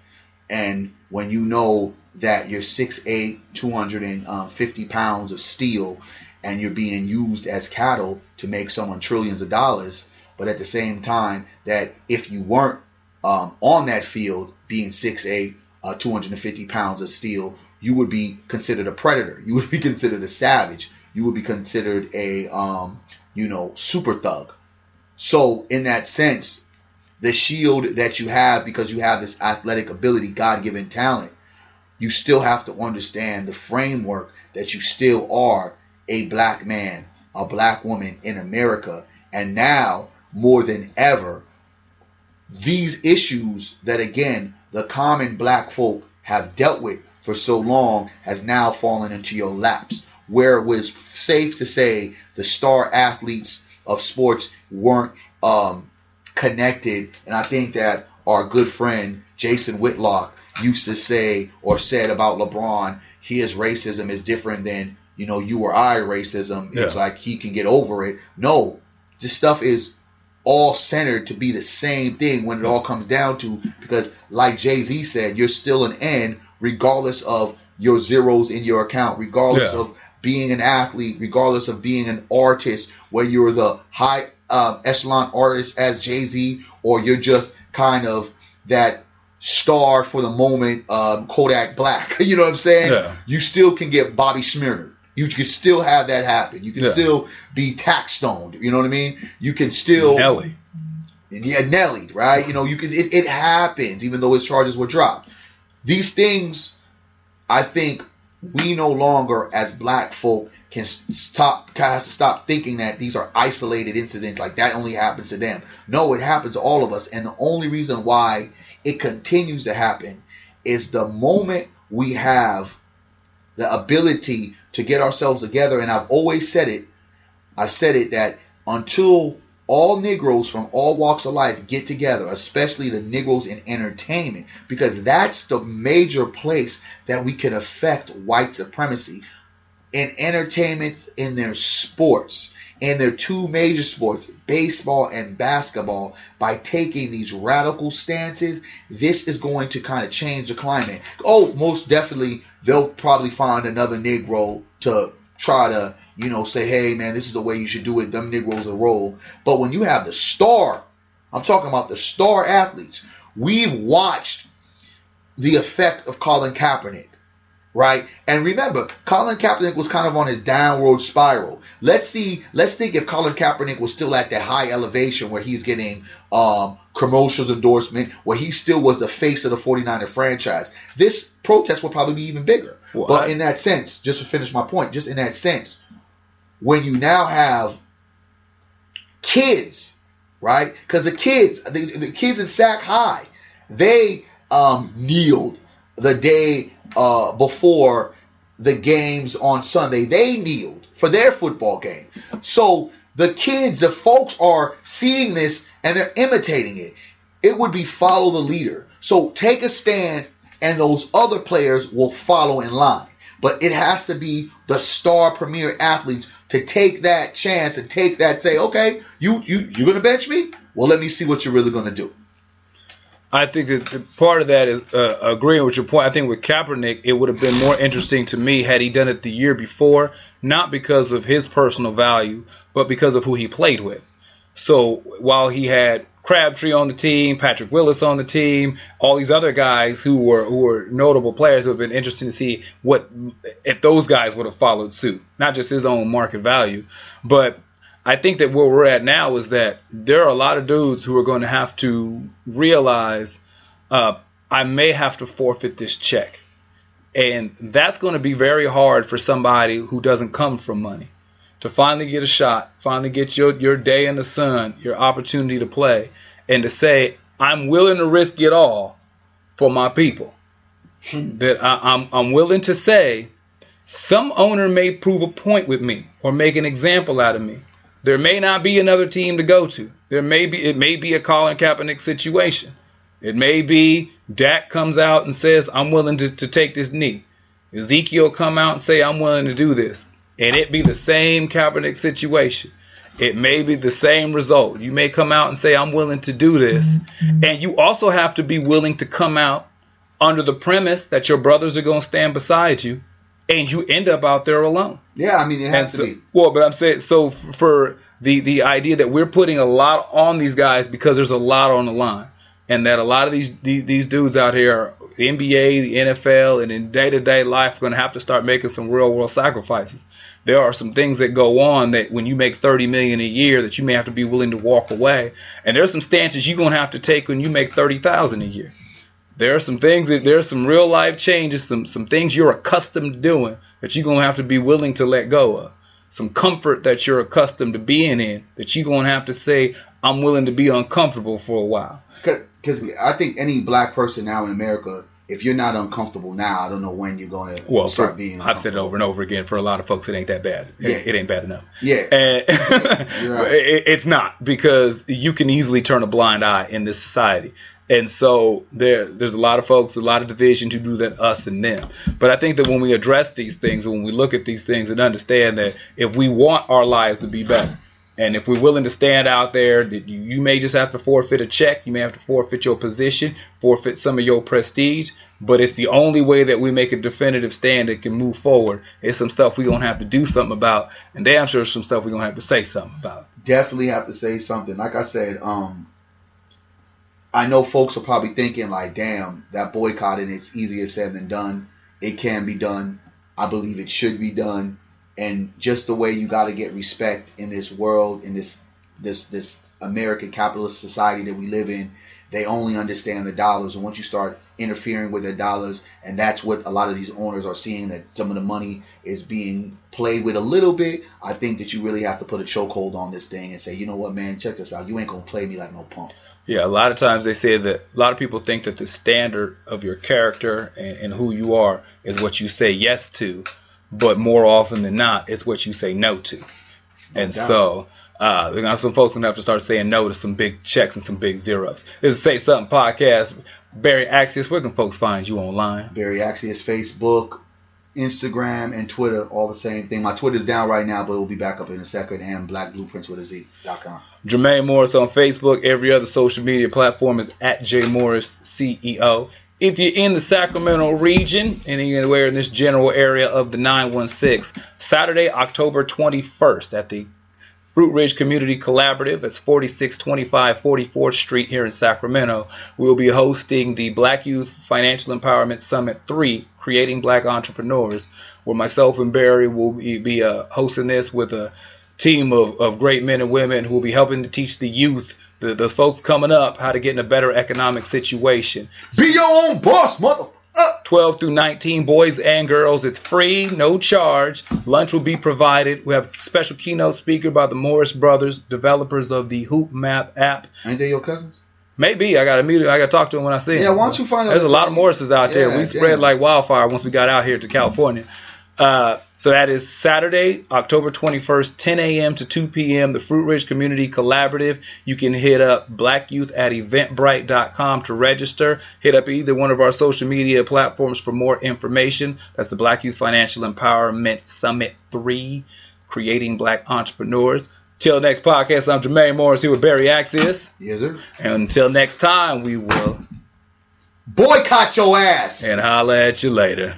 and when you know that you're 6'8", 250 pounds of steel, and you're being used as cattle to make someone trillions of dollars, but at the same time that if you weren't on that field being 6'8", 250 pounds of steel, you would be considered a predator. You would be considered a savage. You would be considered a super thug. So in that sense, the shield that you have, because you have this athletic ability, God-given talent, you still have to understand the framework that you still are a black man, a black woman in America. And now, more than ever, these issues that, again, the common black folk have dealt with for so long has now fallen into your laps, where it was safe to say the star athletes of sports weren't connected. And I think that our good friend Jason Whitlock used to say or said about LeBron, his racism is different than, you or I racism. Yeah. It's like he can get over it. No, this stuff is all centered to be the same thing when it all comes down to, because like Jay-Z said, you're still an N regardless of your zeros in your account, regardless of being an athlete, regardless of being an artist, where you're the high echelon artist as Jay-Z, or you're just kind of that star for the moment, Kodak Black. You know what I'm saying? Yeah. You still can get Bobby Schmurder. You can still have that happen. You can still be tax stoned. You know what I mean? You can still Nelly. Yeah, Nelly, right? You can. It happens, even though his charges were dropped. These things, I think, we no longer, as black folk, can stop thinking that these are isolated incidents, like that only happens to them. No, it happens to all of us. And the only reason why it continues to happen is the moment we have the ability to get ourselves together. And I've always said it. I've said it that until all Negroes from all walks of life get together, especially the Negroes in entertainment, because that's the major place that we can affect white supremacy. In entertainment, in their sports, in their two major sports, baseball and basketball, by taking these radical stances, this is going to kind of change the climate. Oh, most definitely, they'll probably find another Negro to try to, say, hey, man, this is the way you should do it. Them Negroes will roll. But when you have the star, I'm talking about the star athletes. We've watched the effect of Colin Kaepernick, right? And remember, Colin Kaepernick was kind of on his downward spiral. Let's think if Colin Kaepernick was still at that high elevation where he's getting commercials endorsement, where he still was the face of the 49er franchise. This protest would probably be even bigger. Well, but in that sense, just to finish my point, just in that sense, when you now have kids, right? Because the kids in Sac High, they kneeled the day before the games on Sunday. They kneeled for their football game. So the kids, the folks are seeing this and they're imitating it. It would be follow the leader. So take a stand and those other players will follow in line. But it has to be the star premier athletes to take that chance and take that, say, okay, you're going to bench me? Well, let me see what you're really going to do. I think that part of that is agreeing with your point. I think with Kaepernick, it would have been more interesting to me had he done it the year before, not because of his personal value, but because of who he played with. So while he had Crabtree on the team, Patrick Willis on the team, all these other guys who were notable players, it would have been interesting to see what if those guys would have followed suit, not just his own market value. But I think that where we're at now is that there are a lot of dudes who are going to have to realize I may have to forfeit this check. And that's going to be very hard for somebody who doesn't come from money. To finally get a shot, finally get your day in the sun, your opportunity to play, and to say, I'm willing to risk it all for my people. That I'm willing to say, some owner may prove a point with me or make an example out of me. There may not be another team to go to. It may be a Colin Kaepernick situation. It may be Dak comes out and says, I'm willing to take this knee. Ezekiel come out and say, I'm willing to do this. And it be the same Kaepernick situation. It may be the same result. You may come out and say, I'm willing to do this. And you also have to be willing to come out under the premise that your brothers are going to stand beside you. And you end up out there alone. Yeah, I mean, it has to be. Well, but I'm saying, so for the idea that we're putting a lot on these guys because there's a lot on the line. And that a lot of these dudes out here, the NBA, the NFL, and in day-to-day life are going to have to start making some real-world sacrifices. There are some things that go on that when you make $30 million a year that you may have to be willing to walk away. And there's some stances you're going to have to take when you make $30,000 a year. There are some things there's some real life changes, some things you're accustomed to doing that you're going to have to be willing to let go of. Some comfort that you're accustomed to being in that you're going to have to say, I'm willing to be uncomfortable for a while. Because I think any black person now in America, if you're not uncomfortable now, I don't know when you're going to start being uncomfortable. I've said it over and over again. For a lot of folks, it ain't that bad. Yeah. It ain't bad enough. Yeah. You're right. It's not, because you can easily turn a blind eye in this society. And so there's a lot of folks, a lot of division who do that, us and them. But I think that when we address these things, when we look at these things and understand that if we want our lives to be better, and if we're willing to stand out there, that you may just have to forfeit a check, you may have to forfeit your position, forfeit some of your prestige, but it's the only way that we make a definitive stand that can move forward. It's some stuff we're going to have to do something about, and damn sure some stuff we're going to have to say something about. Definitely have to say something. Like I said, I know folks are probably thinking like, damn, that boycotting, it's easier said than done. It can be done. I believe it should be done. And just the way you got to get respect in this world, in this American capitalist society that we live in, they only understand the dollars. And once you start interfering with their dollars, and that's what a lot of these owners are seeing, that some of the money is being played with a little bit, I think that you really have to put a chokehold on this thing and say, you know what, man, check this out. You ain't going to play me like no punk. Yeah, a lot of times they say that a lot of people think that the standard of your character and who you are is what you say yes to, but more often than not, it's what you say no to. And so some folks gonna have to start saying no to some big checks and some big zeros. This is Say Something Podcast. Barry Accius, where can folks find you online? Barry Accius, Facebook, Instagram, and Twitter, all the same thing. My Twitter's down right now, but it will be back up in a second. And blackblueprints.com. Jermaine Morris on Facebook. Every other social media platform is at JMorrisCEO. If you're in the Sacramento region, anywhere in this general area of the 916, Saturday, October 21st at the Fruit Ridge Community Collaborative. That's 4625 44th Street here in Sacramento. We'll be hosting the Black Youth Financial Empowerment Summit 3, Creating Black Entrepreneurs, where myself and Barry will be hosting this with a team of great men and women who will be helping to teach the youth, the folks coming up, how to get in a better economic situation. Be your own boss, mother. 12 through 19, boys and girls. It's free, no charge. Lunch will be provided. We have a special keynote speaker by the Morris brothers, developers of the Hoop Map app. Ain't they your cousins? Maybe. I got to talk to them when I see them. Yeah, why don't you find out? There's a lot of Morrises out there. We spread like wildfire once we got out here to California. So that is Saturday, October 21st, 10 a.m. to 2 p.m., the Fruit Ridge Community Collaborative. You can hit up blackyouth@eventbrite.com to register. Hit up either one of our social media platforms for more information. That's the Black Youth Financial Empowerment Summit 3, Creating Black Entrepreneurs. Till next podcast, I'm Jermaine Morris here with Barry Accius. Yes, sir. And until next time, we will boycott your ass and holla at you later.